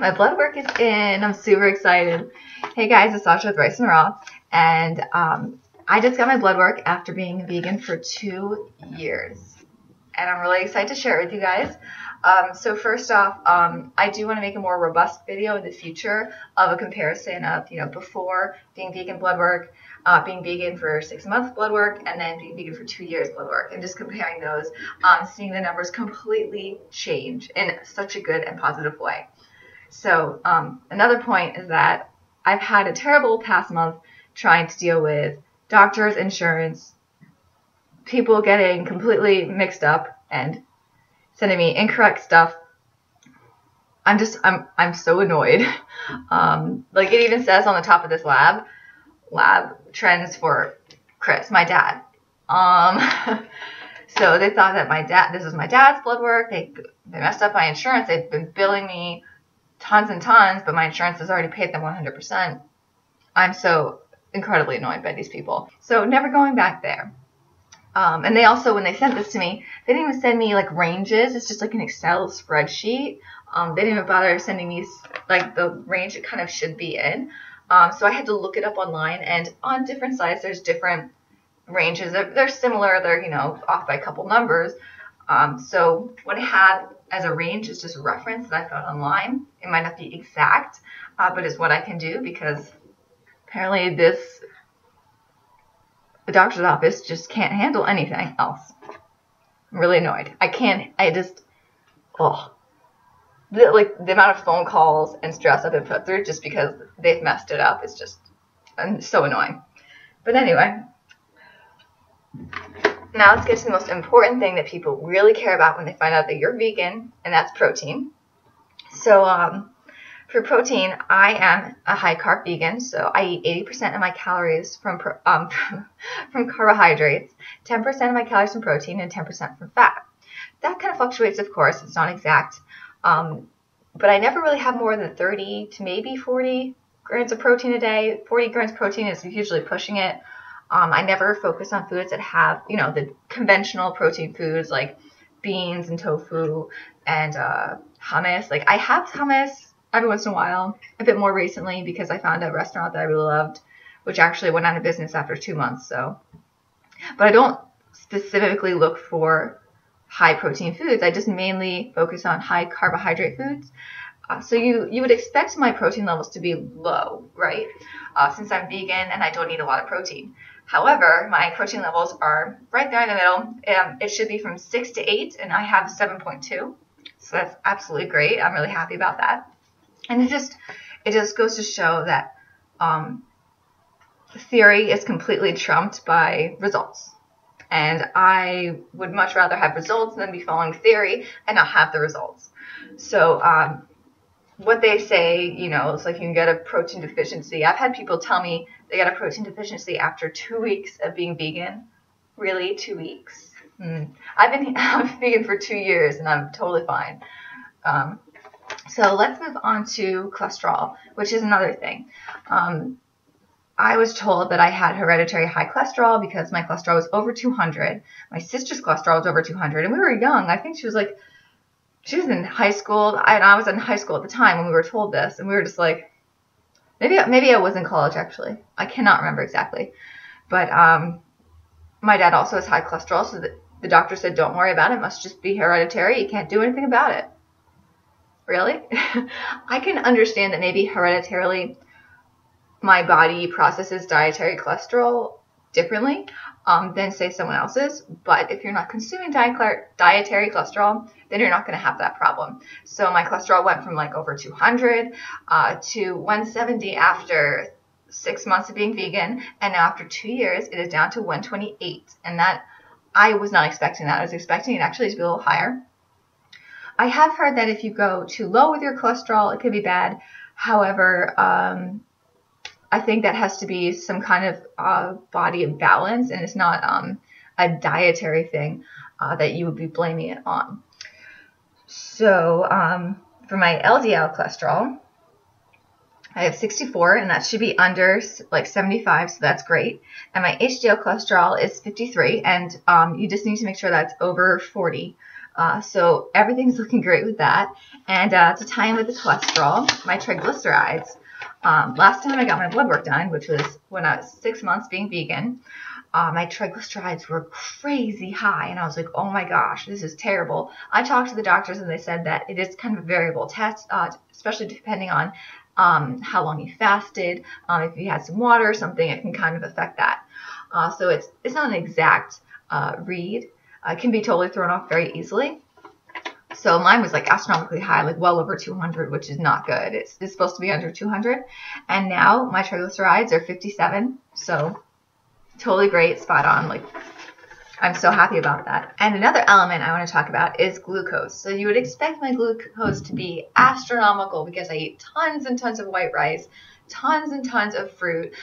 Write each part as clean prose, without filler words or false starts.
My blood work is in. I'm super excited. Hey guys, it's Sasha with Rice and Raw, and I just got my blood work after being vegan for 2 years, and I'm really excited to share it with you guys. So first off, I do want to make a more robust video in the future of a comparison of, before being vegan blood work, being vegan for 6 months blood work, and then being vegan for 2 years blood work, and just comparing those, seeing the numbers completely change in such a good and positive way. So another point is that I've had a terrible past month trying to deal with doctors, insurance, people getting completely mixed up and sending me incorrect stuff. I'm so annoyed. Like it even says on the top of this lab trends for Chris, my dad. So they thought that this was my dad's blood work. They messed up my insurance. They've been billing me tons and tons, but my insurance has already paid them 100%. I'm so incredibly annoyed by these people. So never going back there. And they also, when they sent this to me, they didn't even send me like ranges. It's just like an Excel spreadsheet. They didn't even bother sending me like the range it kind of should be in. So I had to look it up online, and on different sites there's different ranges. They're similar. They're, off by a couple numbers. So what I had as a range is just a reference that I found online. It might not be exact, but it's what I can do because apparently the doctor's office just can't handle anything else. I'm really annoyed. The amount of phone calls and stress I've been put through just because they've messed it up is just so annoying. But anyway, now let's get to the most important thing that people really care about when they find out that you're vegan, and that's protein. So for protein, I am a high carb vegan, so I eat 80% of my calories from carbohydrates, 10% of my calories from protein, and 10% from fat. That kind of fluctuates, of course. It's not exact. But I never really have more than 30 to maybe 40 grams of protein a day. 40 grams of protein is usually pushing it. I never focus on foods that have, the conventional protein foods like beans and tofu and hummus. Like I have hummus every once in a while, a bit more recently because I found a restaurant that I really loved, which actually went out of business after 2 months. But I don't specifically look for high protein foods. I just mainly focus on high carbohydrate foods. So you would expect my protein levels to be low, right? Since I'm vegan and I don't eat a lot of protein. However, my protein levels are right there in the middle. It should be from 6 to 8, and I have 7.2. So that's absolutely great. I'm really happy about that. And it just goes to show that theory is completely trumped by results. And I would much rather have results than be following theory and not have the results. So what they say, it's like you can get a protein deficiency. I've had people tell me they got a protein deficiency after 2 weeks of being vegan. Really? 2 weeks? I've been vegan for 2 years and I'm totally fine. So let's move on to cholesterol, which is another thing. I was told that I had hereditary high cholesterol because my cholesterol was over 200. My sister's cholesterol was over 200, and we were young. I think she was in high school, and I was in high school at the time when we were told this, and we were just like, maybe I was in college actually. I cannot remember exactly. But my dad also has high cholesterol, so the doctor said, don't worry about it. It must just be hereditary. You can't do anything about it. Really? I can understand that maybe hereditarily my body processes dietary cholesterol differently than, say, someone else's. But if you're not consuming dietary cholesterol, then you're not going to have that problem. So my cholesterol went from like over 200 to 170 after 6 months of being vegan. And now after 2 years, it is down to 128. And that, I was not expecting that. I was expecting it actually to be a little higher. I have heard that if you go too low with your cholesterol, it could be bad. However, I think that has to be some kind of body imbalance, and it's not a dietary thing that you would be blaming it on. So for my LDL cholesterol, I have 64, and that should be under like 75, so that's great. And my HDL cholesterol is 53, and you just need to make sure that's over 40. So everything's looking great with that. And to tie in with the cholesterol, my triglycerides. Last time I got my blood work done, which was when I was 6 months being vegan, my triglycerides were crazy high. And I was like, oh my gosh, this is terrible. I talked to the doctors and they said that it is kind of a variable test, especially depending on how long you fasted. If you had some water or something, it can kind of affect that. So it's not an exact read. It can be totally thrown off very easily. So mine was like astronomically high, like well over 200, which is not good. It's supposed to be under 200. And now my triglycerides are 57. So totally great, spot on. Like, I'm so happy about that. And another element I want to talk about is glucose. So you would expect my glucose to be astronomical because I eat tons and tons of white rice, tons and tons of fruit.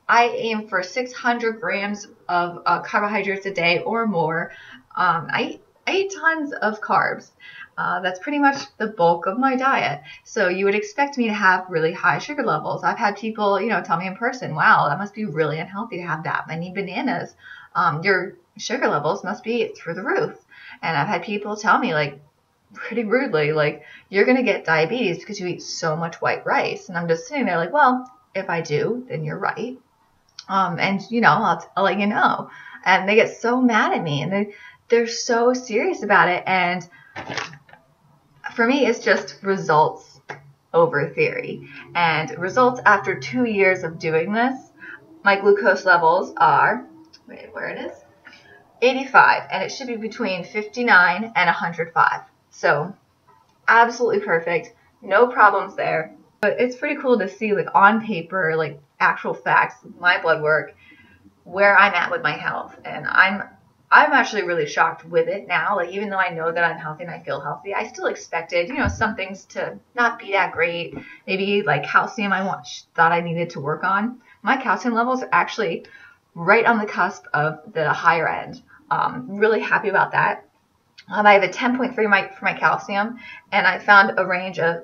I aim for 600 grams of carbohydrates a day or more. I eat tons of carbs. That's pretty much the bulk of my diet. So you would expect me to have really high sugar levels. I've had people, tell me in person, wow, that must be really unhealthy to have that many bananas. Your sugar levels must be through the roof. And I've had people tell me, like, pretty rudely, like, you're going to get diabetes because you eat so much white rice. And I'm just sitting there like, well, if I do, then you're right. And, I'll let you know. And they get so mad at me, and they're so serious about it. And for me, it's just results over theory. And results after 2 years of doing this, my glucose levels are, where it is, 85. And it should be between 59 and 105. So absolutely perfect. No problems there. But it's pretty cool to see, like, on paper, like, actual facts, my blood work, where I'm at with my health. And I'm actually really shocked with it now. Like, even though I know that I'm healthy and I feel healthy, I still expected, some things to not be that great. Maybe like calcium thought I needed to work on. My calcium levels are actually right on the cusp of the higher end. Really happy about that. I have a 10.3 for my calcium, and I found the range of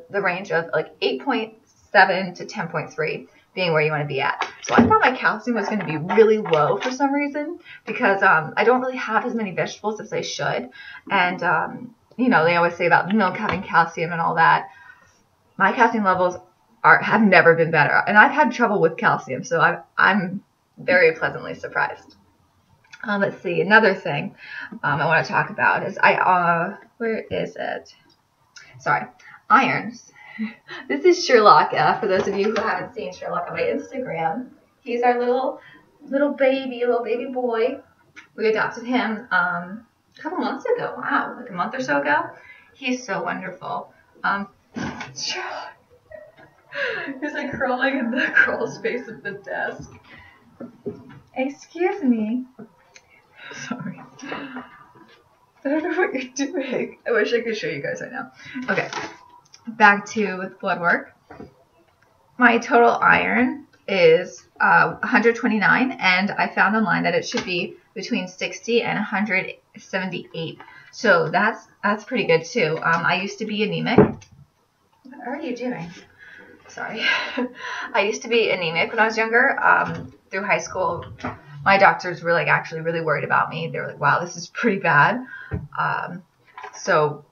like 8.7 to 10.3 being where you want to be at. So I thought my calcium was going to be really low for some reason because I don't really have as many vegetables as I should. And, they always say about milk having calcium and all that. My calcium levels have never been better. And I've had trouble with calcium, so I'm very pleasantly surprised. Let's see. Another thing I want to talk about is where is it? Sorry. Irons. This is Sherlock. For those of you who haven't seen Sherlock on my Instagram, he's our little baby boy. We adopted him a couple months ago. Wow, like a month or so ago. He's so wonderful. Sherlock. He's like crawling in the crawl space of the desk. Excuse me. Sorry. I don't know what you're doing. I wish I could show you guys right now. Okay. Back to blood work. My total iron is 129, and I found online that it should be between 60 and 178. So that's pretty good too. I used to be anemic. What are you doing? Sorry. I used to be anemic when I was younger. Through high school, my doctors were actually really worried about me. They were like, wow, this is pretty bad. So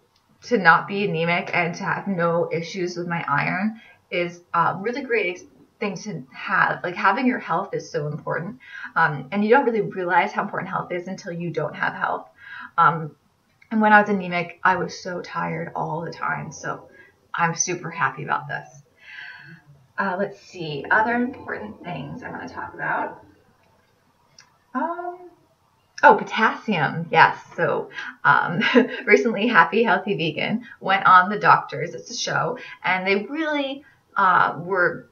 to not be anemic and to have no issues with my iron is a really great thing to have. Like, having your health is so important. And you don't really realize how important health is until you don't have health. And when I was anemic, I was so tired all the time. So I'm super happy about this. Let's see. Other important things I want to talk about. Potassium. Yes. So recently, Happy Healthy Vegan went on the doctors. It's a show. And they really were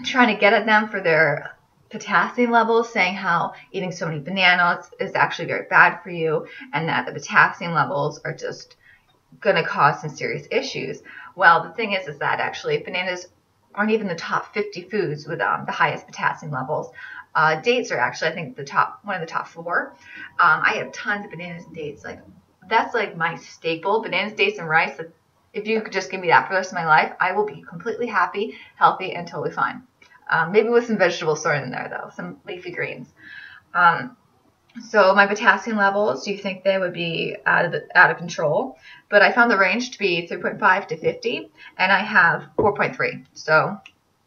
trying to get at them for their potassium levels, saying how eating so many bananas is actually very bad for you, and that the potassium levels are just going to cause some serious issues. Well, the thing is that actually bananas aren't even the top 50 foods with the highest potassium levels. Dates are actually, I think, one of the top 4. I have tons of bananas and dates. That's my staple. Bananas, dates, and rice. If you could just give me that for the rest of my life, I will be completely happy, healthy, and totally fine. Maybe with some vegetables thrown in there, though, some leafy greens. So my potassium levels, you think they would be out of control, but I found the range to be 3.5 to 50, and I have 4.3. So,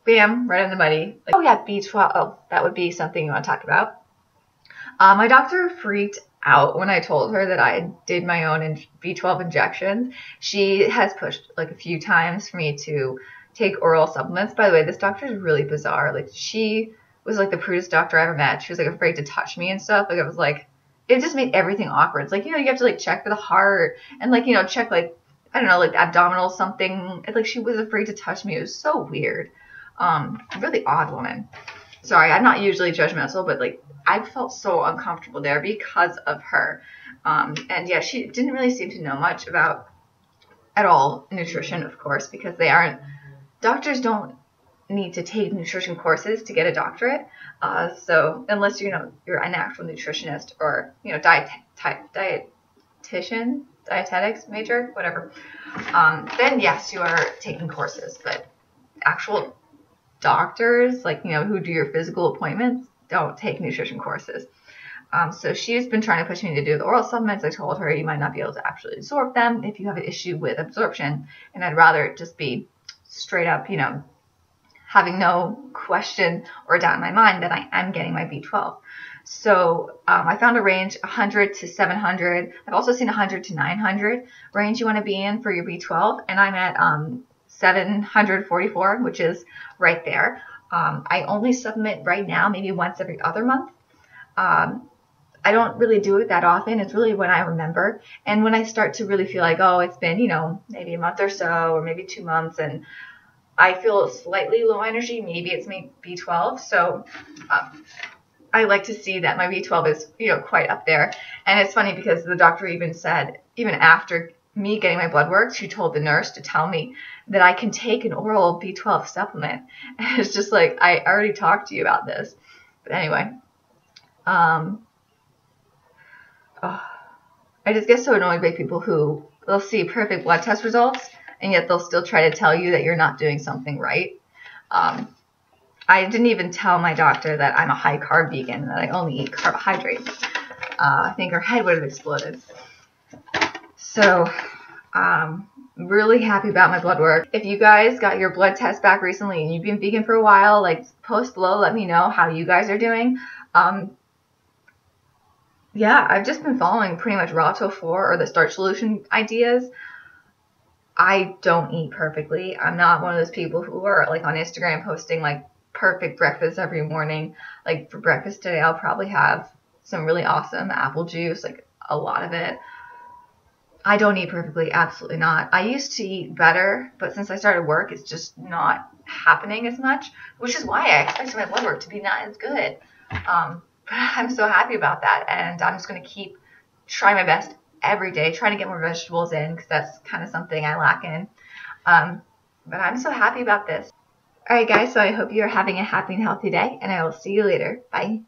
bam, right in the money. Like, oh yeah, B12. Oh, that would be something you want to talk about. My doctor freaked out when I told her that I did my own B12 injections. She has pushed like a few times for me to take oral supplements. By the way, this doctor is really bizarre. Like, she was like the prudest doctor I ever met. She was like afraid to touch me and stuff. Like, it was like, it just made everything awkward. It's like, you have to like check for the heart and like, check like, I don't know, like abdominal something. It's like she was afraid to touch me. It was so weird. Really odd woman. Sorry, I'm not usually judgmental, but like I felt so uncomfortable there because of her. And yeah, she didn't really seem to know much about at all nutrition, of course, because doctors don't need to take nutrition courses to get a doctorate. So unless you're an actual nutritionist or dietetics major, whatever, then yes, you are taking courses. But actual doctors, like who do your physical appointments, don't take nutrition courses. So she's been trying to push me to do the oral supplements. I told her you might not be able to actually absorb them if you have an issue with absorption, and I'd rather just be straight up, having no question or doubt in my mind that I am getting my B12. So I found a range 100 to 700. I've also seen 100 to 900 range you want to be in for your B12, and I'm at 744, which is right there. I only supplement right now maybe once every other month. I don't really do it that often. It's really when I remember. And when I start to really feel like, oh, it's been, maybe a month or so, or maybe 2 months, and I feel slightly low energy, maybe it's my B12. So I like to see that my B12 is, quite up there. And it's funny because the doctor even said, even after me getting my blood work, she told the nurse to tell me that I can take an oral B12 supplement. And it's just like, I already talked to you about this. But anyway, I just get so annoyed by people who they'll see perfect blood test results and yet they'll still try to tell you that you're not doing something right. I didn't even tell my doctor that I'm a high carb vegan and that I only eat carbohydrates. I think her head would have exploded. So, really happy about my blood work. If you guys got your blood test back recently and you've been vegan for a while, like post below, let me know how you guys are doing. Yeah, I've just been following pretty much raw tofu or the starch solution ideas. I don't eat perfectly. I'm not one of those people who are like on Instagram posting like perfect breakfast every morning. Like for breakfast today, I'll probably have some really awesome apple juice, like a lot of it. I don't eat perfectly, absolutely not. I used to eat better, but since I started work, it's just not happening as much, which is why I expected my blood work to be not as good. But I'm so happy about that, and I'm just going to keep trying my best every day, trying to get more vegetables in, because that's kind of something I lack in. But I'm so happy about this. All right, guys, so I hope you're having a happy and healthy day, and I will see you later. Bye.